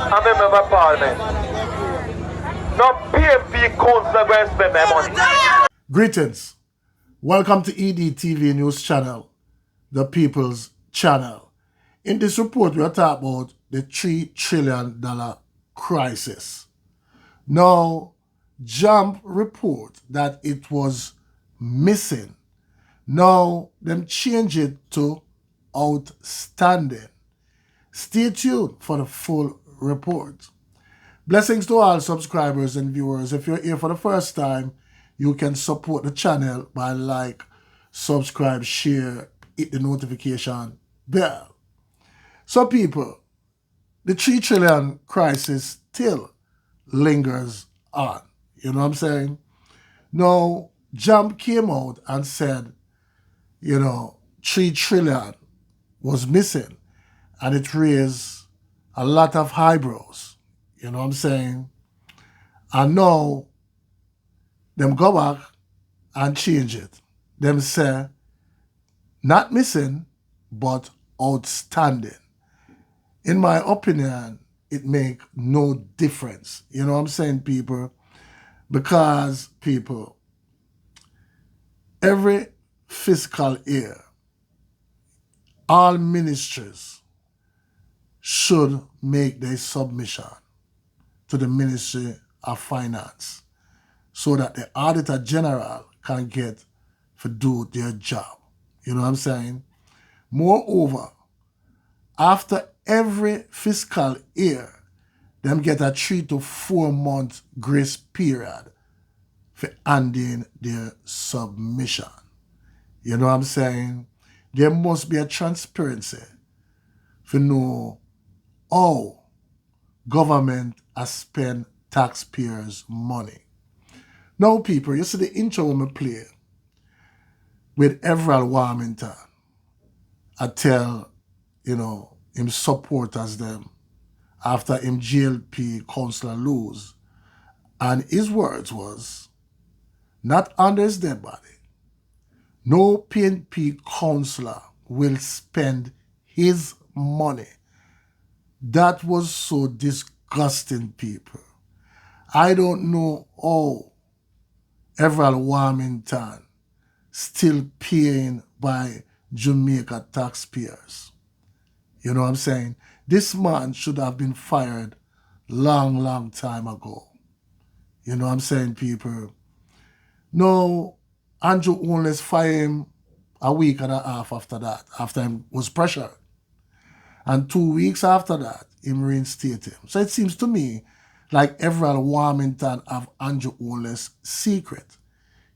I'm a member of parliament. No PMP council going to spend my money. Greetings. Welcome to EDTV News Channel, the People's Channel. In this report, we are talking about the $3 trillion crisis. Now, Jamp report that it was missing. Now, them change it to outstanding. Stay tuned for the full report. Blessings to all subscribers and viewers. If you're here for the first time, you can support the channel by like, subscribe, share, hit the notification bell. So people, the $3 trillion crisis still lingers on. You know what I'm saying? Now, Jamp came out and said, $3 trillion was missing, and it raised a lot of eyebrows. You know what I'm saying? And now, them go back and change it. Them say, not missing, but outstanding. In my opinion, it make no difference. You know what I'm saying, people? Because, people, every fiscal year, all ministries should make their submission to the Ministry of Finance so that the Auditor General can get to do their job. You know what I'm saying? Moreover, after every fiscal year, them get a 3 to 4 month grace period for handing their submission. You know what I'm saying? There must be a transparency to know how government has spent taxpayers' money. Now, people, you see the intro we play with Everald Warmington. I tell, him supporters them after him GLP councillor lose. And his words was, not under his dead body, no PNP councillor will spend his money. That was so disgusting, people. I don't know how Everald Warmington still paying by Jamaica taxpayers. You know what I'm saying? This man should have been fired long time ago. You know what I'm saying, people? No, Andrew only fired him a week and a half after that, after he was pressured. And 2 weeks after that, him reinstate him. So it seems to me like Everald Warmington have Andrew Ole's secret.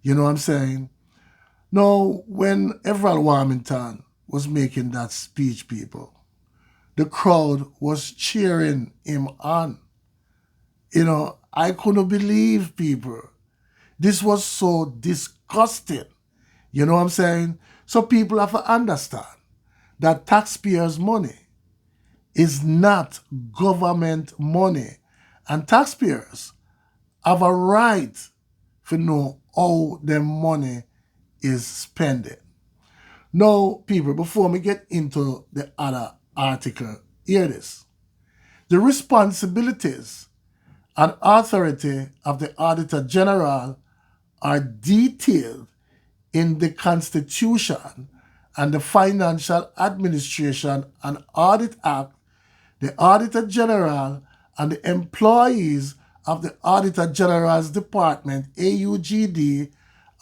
You know what I'm saying? Now, when Everald Warmington was making that speech, people, the crowd was cheering him on. I couldn't believe, people. This was so disgusting. You know what I'm saying? So people have to understand that taxpayers' money is not government money. And taxpayers have a right to know how their money is spending. Now, people, before we get into the other article, hear this. The responsibilities and authority of the Auditor General are detailed in the Constitution and the Financial Administration and Audit Act. The Auditor General and the employees of the Auditor General's Department, AUGD,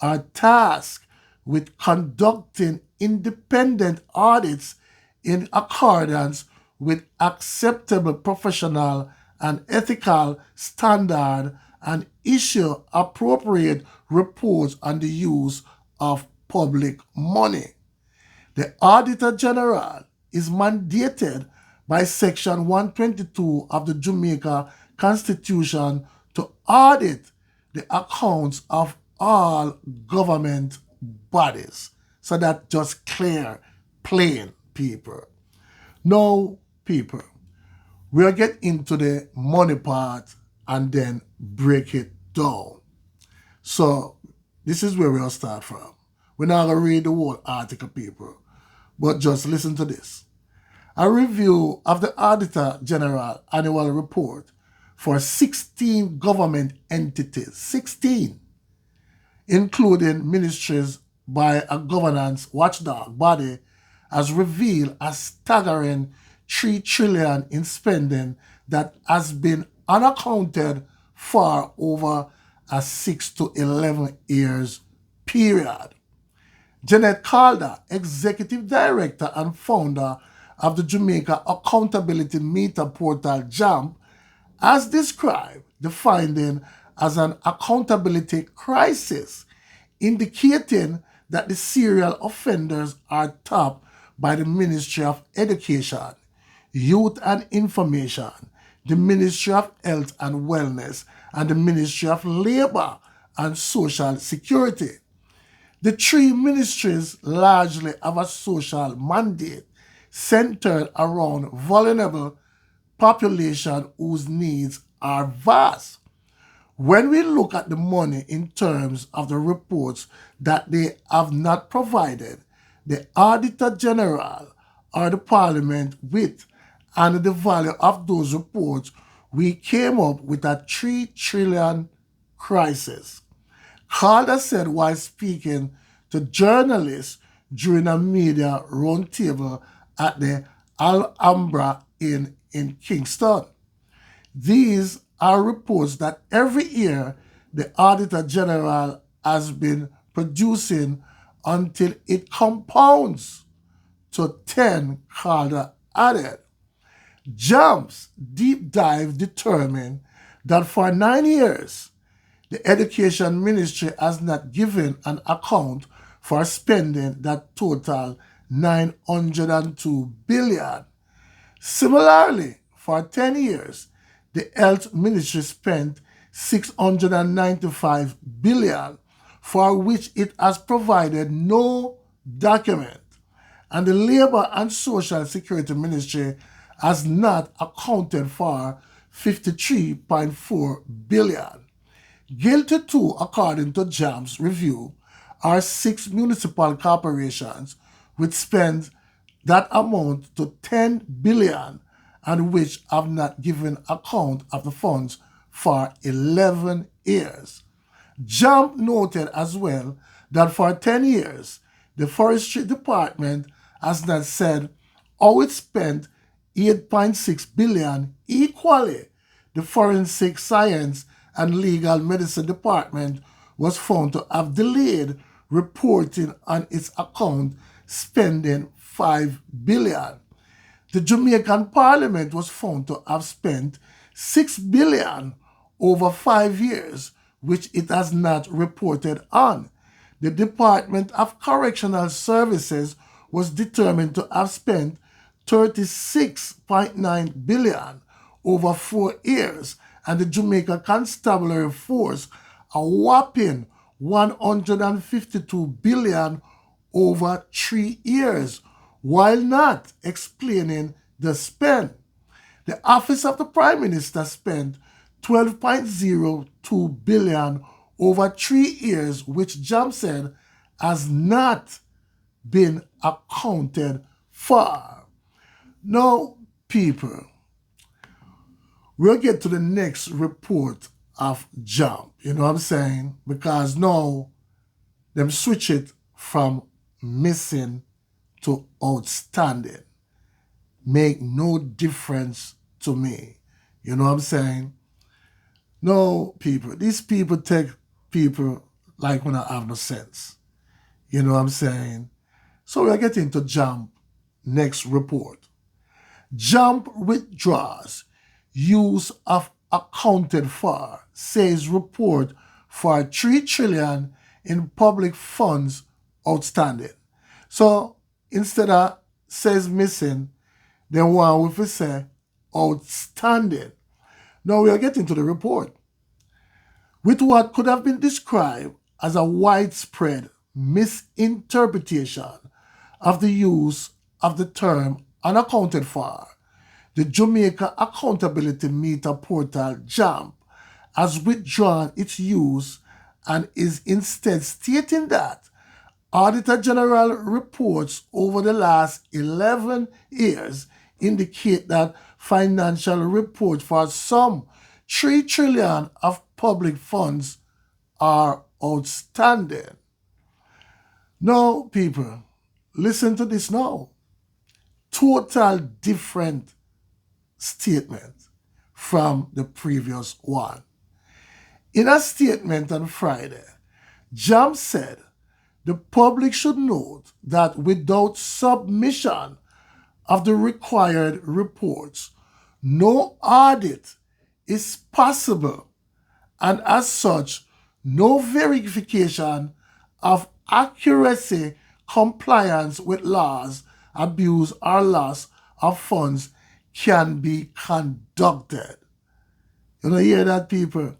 are tasked with conducting independent audits in accordance with acceptable professional and ethical standard and issue appropriate reports on the use of public money. The Auditor General is mandated by Section 122 of the Jamaica Constitution to audit the accounts of all government bodies. So that just clear, plain, people. Now, people, we'll get into the money part and then break it down. So, this is where we'll start from. We're not going to read the whole article, people, but just listen to this. A review of the Auditor General annual report for 16 government entities, 16, including ministries by a governance watchdog body, has revealed a staggering $3 trillion in spending that has been unaccounted for over a 6 to 11 years period. Janet Calder, Executive Director and founder of the Jamaica Accountability Meter portal JAMP, has described the finding as an accountability crisis, indicating that the serial offenders are topped by the Ministry of Education, Youth and Information, the Ministry of Health and Wellness, and the Ministry of Labor and Social Security. The three ministries largely have a social mandate centered around vulnerable population whose needs are vast. When we look at the money in terms of the reports that they have not provided, the Auditor General or the Parliament with, and the value of those reports, we came up with a $3 trillion crisis. Calder said while speaking to journalists during a media roundtable at the Alhambra Inn in Kingston. These are reports that every year the Auditor General has been producing until it compounds to 10, Calder added. Jamp's deep dive determined that for 9 years, the Education Ministry has not given an account for spending that total $902 billion. Similarly, for 10 years, the Health Ministry spent $695 billion, for which it has provided no document. And the Labor and Social Security Ministry has not accounted for $53.4 billion. Guilty too, according to JAMP's review, are 6 municipal corporations which spend that amount to $10 billion and which have not given account of the funds for 11 years. JAMP noted as well that for 10 years, the Forestry Department has not said how it spent $8.6 billion equally. The Forensic Science and Legal Medicine Department was found to have delayed reporting on its account, spending $5 billion. The Jamaican Parliament was found to have spent $6 billion over 5 years, which it has not reported on. The Department of Correctional Services was determined to have spent $36.9 billion over 4 years, and the Jamaica Constabulary Force a whopping $152 billion over 3 years, while not explaining the spend. The Office of the Prime Minister spent $12.02 billion over 3 years, which Jamp said has not been accounted for. Now, people, we'll get to the next report of Jamp, you know what I'm saying? Because now, them switch it from missing to outstanding. Make no difference to me. You know what I'm saying? No, people. These people take people like when I have no sense. You know what I'm saying? So we'll get into Jamp next report. Jamp withdraws use of accounted for, says report for $3 trillion in public funds outstanding. So instead of says missing, then one will say outstanding. Now we are getting to the report. With what could have been described as a widespread misinterpretation of the use of the term unaccounted for, the Jamaica Accountability Meter portal JAMP has withdrawn its use and is instead stating that Auditor General reports over the last 11 years indicate that financial reports for some 3 trillion of public funds are outstanding. Now, people, listen to this now. Total different statement from the previous one. In a statement on Friday, Jamp said the public should note that without submission of the required reports, no audit is possible, and as such, no verification of accuracy, compliance with laws, abuse, or loss of funds can be conducted. You know, hear that, people?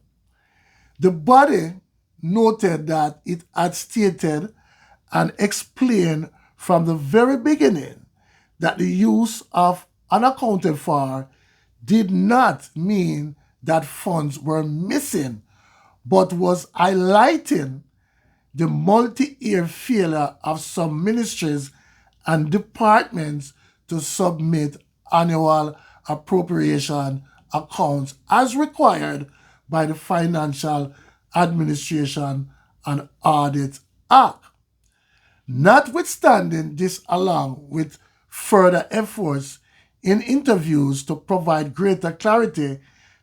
The body noted that it had stated and explained from the very beginning that the use of unaccounted for did not mean that funds were missing, but was highlighting the multi-year failure of some ministries and departments to submit annual appropriation accounts as required by the Financial Administration and Audit Act. Notwithstanding this, along with further efforts in interviews to provide greater clarity,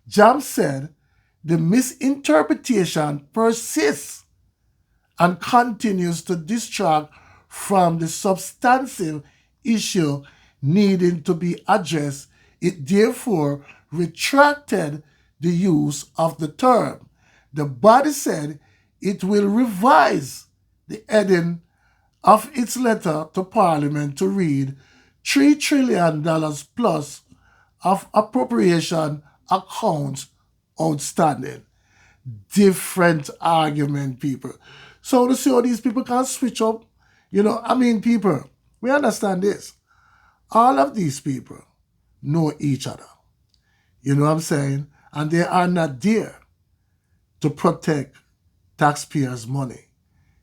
Jamp said the misinterpretation persists and continues to distract from the substantive issue needing to be addressed. It therefore retracted the use of the term. The body said it will revise the heading of its letter to Parliament to read $3 trillion plus of appropriation accounts outstanding. Different argument, people. So to see how these people can switch up, people, we understand this. All of these people know each other. You know what I'm saying? And they are not there to protect taxpayers' money.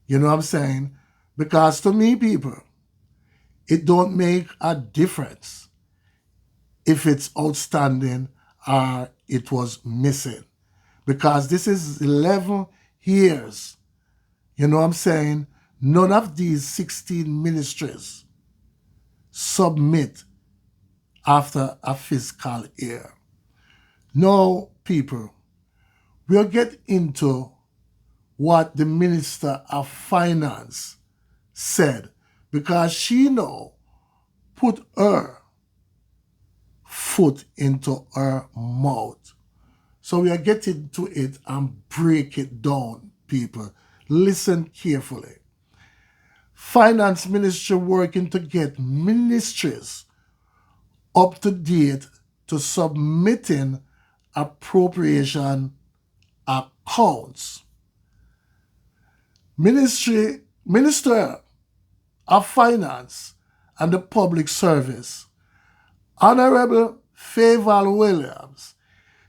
You know what I'm saying? Because to me, people, it don't make a difference if it's outstanding or it was missing. Because this is 11 years. You know what I'm saying? None of these 16 ministries submit after a fiscal year. Now, people, we'll get into what the Minister of Finance said, because she now put her foot into her mouth. So we are getting to it and break it down, people. Listen carefully. Finance Ministry working to get ministries up to date to submitting appropriation accounts. Minister of Finance and the Public Service, Honorable Favour Williams,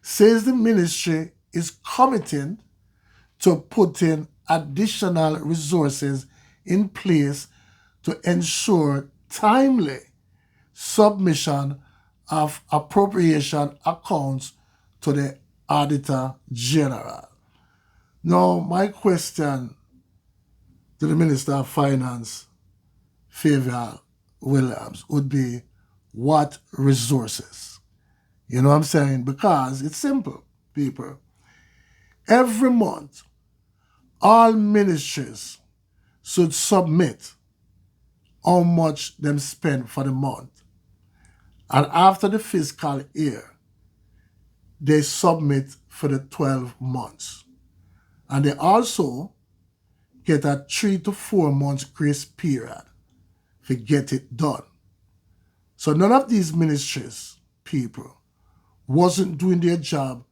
says the ministry is committed to putting additional resources in place to ensure timely submission of appropriation accounts to the Auditor General. Now, my question to the Minister of Finance, Favour Williams, would be, what resources? You know what I'm saying? Because it's simple, people. Every month, all ministries should submit how much them spend for the month. And after the fiscal year, they submit for the 12 months. And they also get a 3 to 4 months grace period to get it done. So none of these ministries, people, wasn't doing their job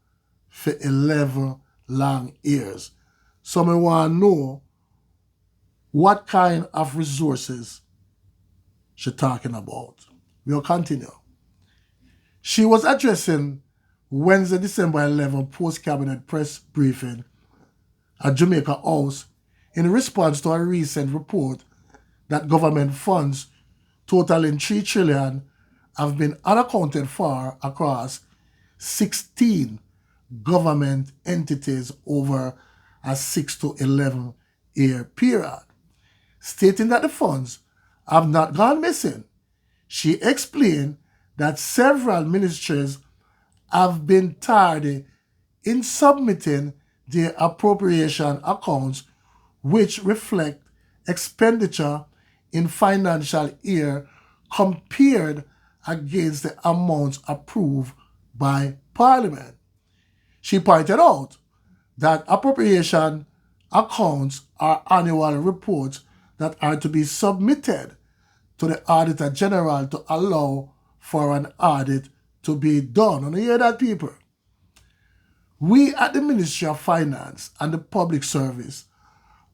for 11 long years. So I want to know what kind of resources she's talking about. We'll continue. She was addressing Wednesday, December 11 post-cabinet press briefing at Jamaica House in response to a recent report that government funds totaling $3 trillion have been unaccounted for across 16 government entities over a 6 to 11 year period. Stating that the funds have not gone missing, she explained that several ministries have been tardy in submitting their appropriation accounts, which reflect expenditure in financial year compared against the amounts approved by Parliament. She pointed out that appropriation accounts are annual reports that are to be submitted to the Auditor General to allow for an audit to be done. And you hear that, people? We at the Ministry of Finance and the Public Service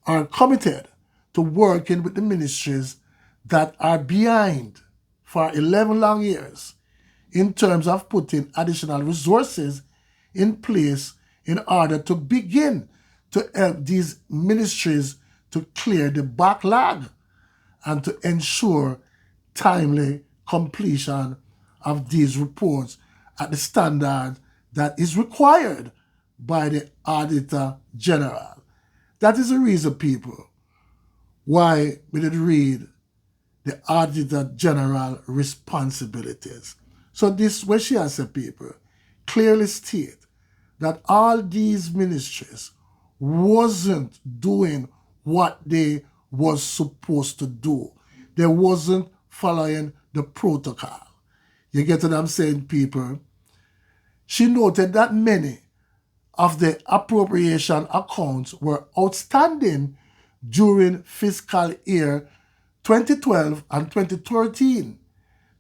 are committed to working with the ministries that are behind for 11 long years in terms of putting additional resources in place in order to begin to help these ministries to clear the backlog and to ensure timely completion of these reports at the standard that is required by the Auditor General. That is the reason, people, why we did read the Auditor General responsibilities. So this, what she has said, people, clearly state that all these ministries wasn't doing what they was supposed to do. They wasn't following the protocol. You get what I'm saying, people? She noted that many of the appropriation accounts were outstanding during fiscal year 2012 and 2013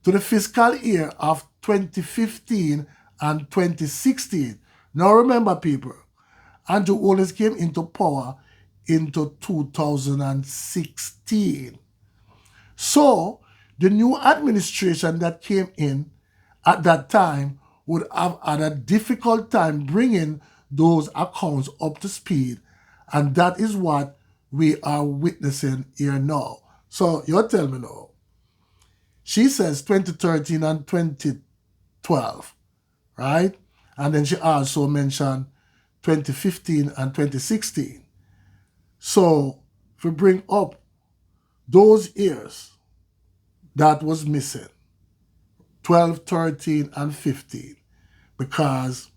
to the fiscal year of 2015 and 2016. Now remember, people, Andrew Holness came into power into 2016. So the new administration that came in at that time would have had a difficult time bringing those accounts up to speed. And that is what we are witnessing here now. So you tell me now. She says 2013 and 2012, right? And then she also mentioned 2015 and 2016. So if we bring up those years that was missing, 12, 13, and 15, because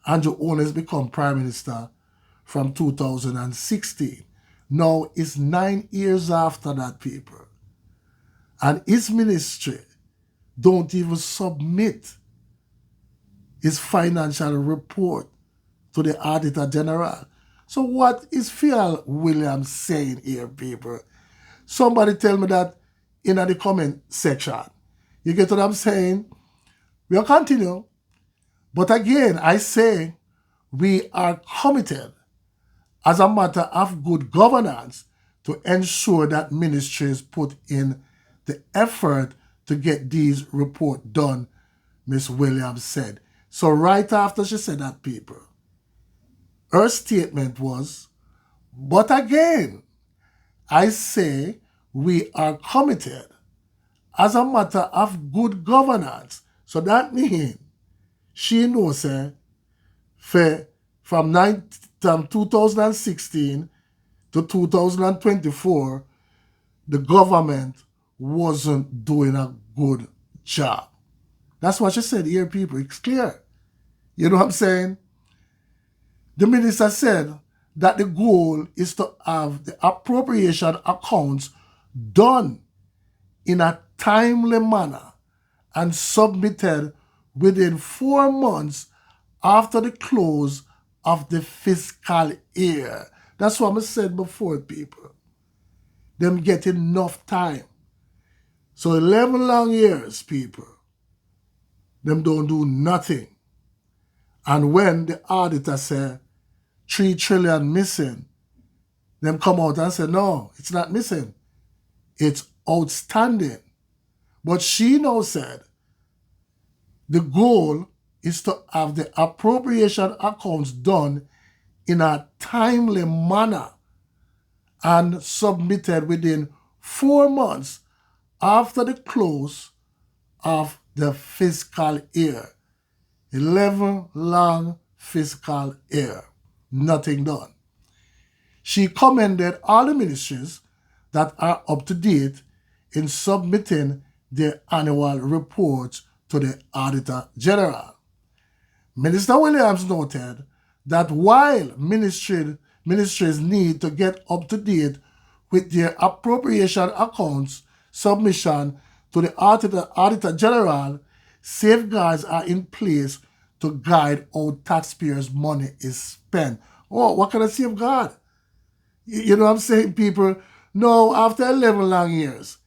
Andrew Holness become Prime Minister from 2016. Now it's 9 years after that, people. And his ministry don't even submit his financial report to the Auditor General. So what is Phil Williams saying here, people? Somebody tell me that in the comment section. You get what I'm saying? We'll continue. But again, I say we are committed as a matter of good governance to ensure that ministries put in the effort to get these reports done, Ms. Williams said. So right after she said that, people, her statement was, but again, I say we are committed as a matter of good governance. So that means she knows from 2016 to 2024, the government wasn't doing a good job. That's what she said here, people. It's clear. You know what I'm saying? The minister said that the goal is to have the appropriation accounts done in a timely manner and submitted within 4 months after the close of the fiscal year. That's what I said before, people. Them get enough time. So 11 long years, people, them don't do nothing. And when the auditor said 3 trillion missing, them come out and say, no, it's not missing. It's outstanding. But she now said the goal is to have the appropriation accounts done in a timely manner and submitted within 4 months after the close of the fiscal year. 11 long fiscal year. Nothing done. She commended all the ministries that are up to date in submitting their annual reports to the Auditor General. Minister Williams noted that while ministries need to get up to date with their appropriation accounts submission to the Auditor General, safeguards are in place to guide how taxpayers' money is spent. Oh, what kind of safeguard? You know what I'm saying, people? No, after 11 long years,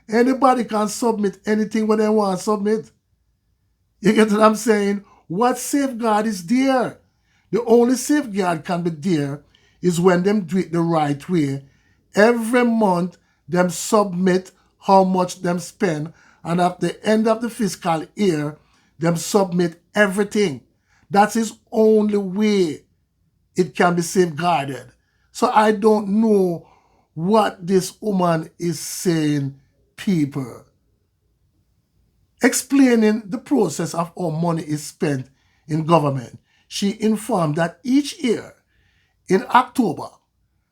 anybody can submit anything when they want to submit. You get what I'm saying? What safeguard is there? The only safeguard can be there is when them do it the right way. Every month, them submit how much them spend, and at the end of the fiscal year, them submit everything. That's his only way it can be safeguarded. So I don't know what this woman is saying, people. Explaining the process of how money is spent in government, she informed that each year in October,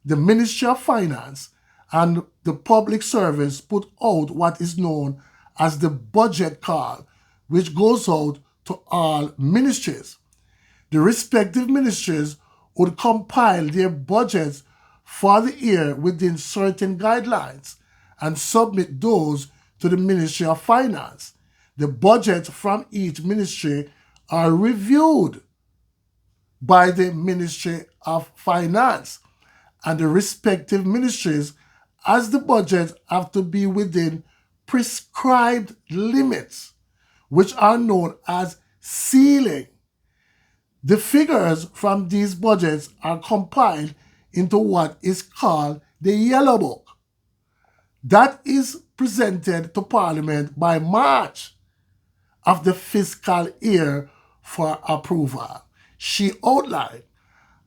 the Ministry of Finance and the Public Service put out what is known as the budget call, which goes out to all ministries. The respective ministries would compile their budgets for the year within certain guidelines and submit those to the Ministry of Finance. The budgets from each ministry are reviewed by the Ministry of Finance and the respective ministries, as the budgets have to be within prescribed limits, which are known as ceiling. The figures from these budgets are compiled into what is called the Yellow Book. That is presented to Parliament by March of the fiscal year for approval. She outlined,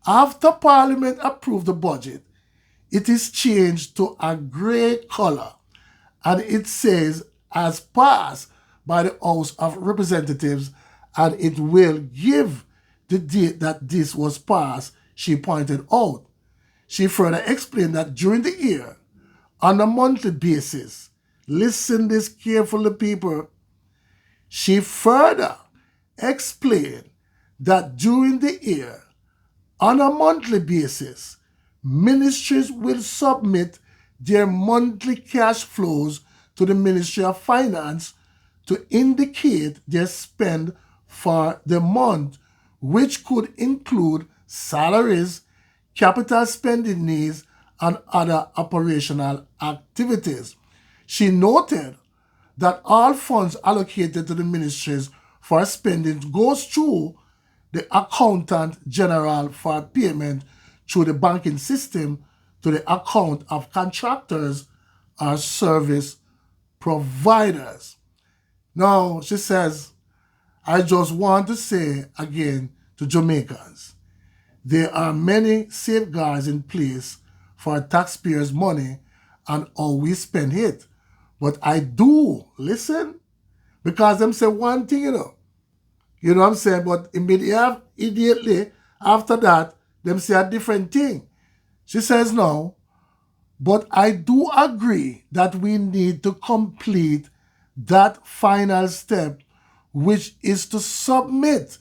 after Parliament approved the budget, it is changed to a grey color, and it says as passed by the House of Representatives, and it will give the date that this was passed, she pointed out. She further explained that during the year, on a monthly basis, listen this carefully, people, she further explained that during the year, on a monthly basis, ministries will submit their monthly cash flows to the Ministry of Finance to indicate their spend for the month, which could include salaries, capital spending needs, and other operational activities. She noted that all funds allocated to the ministries for spending goes through the Accountant General for payment through the banking system to the account of contractors or service providers. Now, she says, I just want to say again to Jamaicans, there are many safeguards in place for taxpayers' money and how we spend it. But I do listen, because them say one thing, you know what I'm saying? But immediately after that, them say a different thing. She says no, but I do agree that we need to complete that final step, which is to submit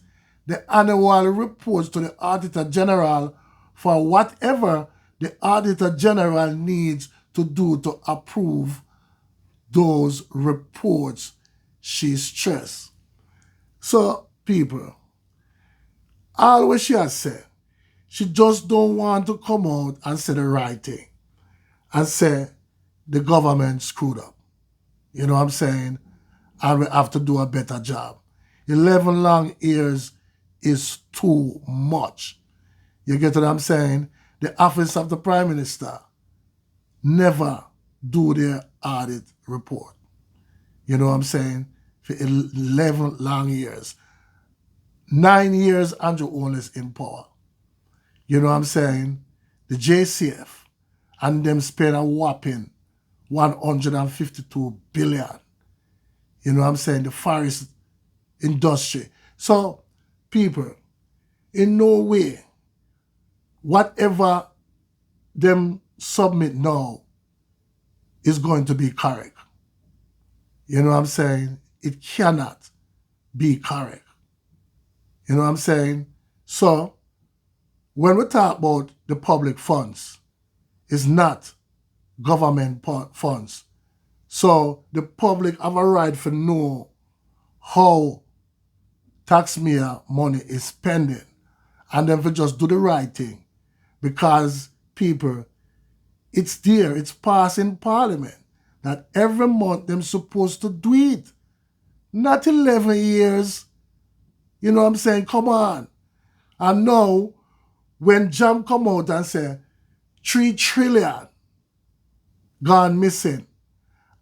the annual reports to the Auditor General for whatever the Auditor General needs to do to approve those reports, she stressed. So, people, all what she has said, she just don't want to come out and say the right thing and say the government screwed up. You know what I'm saying? And we have to do a better job. 11 long years is too much. You get what I'm saying? The office of the Prime Minister never do their audit report. You know what I'm saying? For 11 long years. 9 years Andrew Owen is in power. You know what I'm saying? The JCF and them spend a whopping 152 billion. You know what I'm saying? The forest industry. So, people, in no way, whatever them submit now is going to be correct. You know what I'm saying? It cannot be correct. You know what I'm saying? So, when we talk about the public funds, it's not government funds. So, the public have a right to know how taxpayer money is spending and then to just do the right thing. Because people, it's there, it's passed in Parliament that every month them supposed to do it. Not 11 years. You know what I'm saying? Come on. And now, when Jamp come out and say 3 trillion gone missing,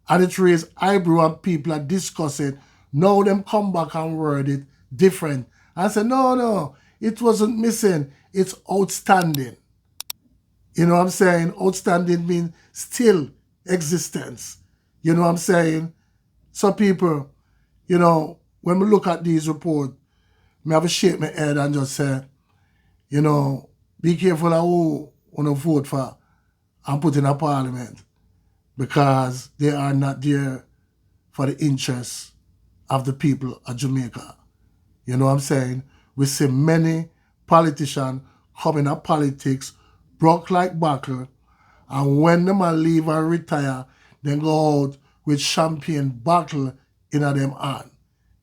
and it raised eyebrow and people are discussing, now them come back and word it different. And say, no, it wasn't missing, it's outstanding. You know what I'm saying? Outstanding means still existence. You know what I'm saying? So people, you know, when we look at these reports, I have to shake my head and just say, you know, be careful of who you want to vote for and put in a parliament, because they are not there for the interests of the people of Jamaica. You know what I'm saying? We see many politicians come in politics, broke like buckle, and when them leave and retire, then go out with champagne bottle in them hand.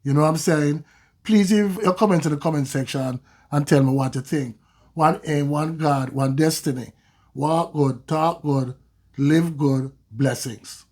You know what I'm saying? Please leave your comment in the comment section and tell me what you think. One aim, one God, one destiny. Walk good, talk good, live good, blessings.